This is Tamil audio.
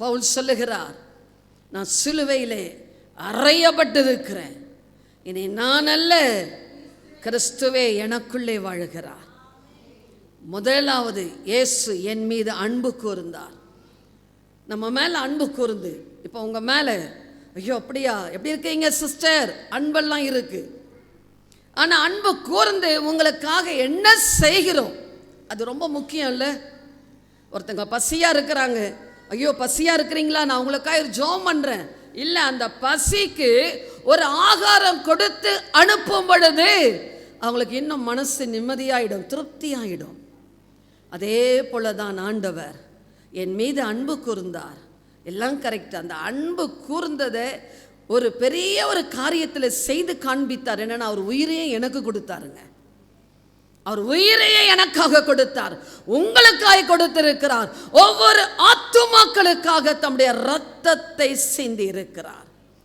பவுல் சொல்லுகிறார், நான் சிலுவையிலே அறையப்பட்டிருக்கிறேன், இனி நான் அல்ல, கிறிஸ்துவே எனக்குள்ளே வாழுகிறார். முதலாவது இயேசு என் மீது அன்பு கூர்ந்தார். நம்ம மேலே அன்பு கூர்ந்து, இப்போ உங்கள் மேலே ஐயோ அப்படியா, எப்படி இருக்கீங்க சிஸ்டர், அன்பெல்லாம் இருக்கு. ஆனால் அன்பு கூர்ந்து உங்களுக்காக என்ன செய்கிறோம் அது ரொம்ப முக்கியம் இல்லை? ஒருத்தங்க பசியாக இருக்கிறாங்க, ஐயோ பசியாக இருக்கிறீங்களா, நான் உங்களுக்காக ஜெபம் பண்ணுறேன். இல்லை, அந்த பசிக்கு ஒரு ஆகாரம் கொடுத்து அனுப்பும் பொழுது அவங்களுக்கு இன்னும் மனசு நிம்மதியாயிடும், திருப்தியாயிடும். அதே போல தான் ஆண்டவர் என் மீது அன்பு கூர்ந்தார். எல்லாம் கரெக்ட். அந்த அன்பு கூர்ந்ததை ஒரு பெரிய ஒரு காரியத்தில் செய்து காண்பித்தார். என்னன்னா, அவர் உயிரையே எனக்கு கொடுத்தாருங்க. அவர் உயிரையே எனக்காக கொடுத்தார், உங்களுக்காக கொடுத்திருக்கிறார். ஒவ்வொரு ஆத்துமாக்களுக்காக தம்முடைய இரத்தத்தை சிந்தி இருக்கிறார்.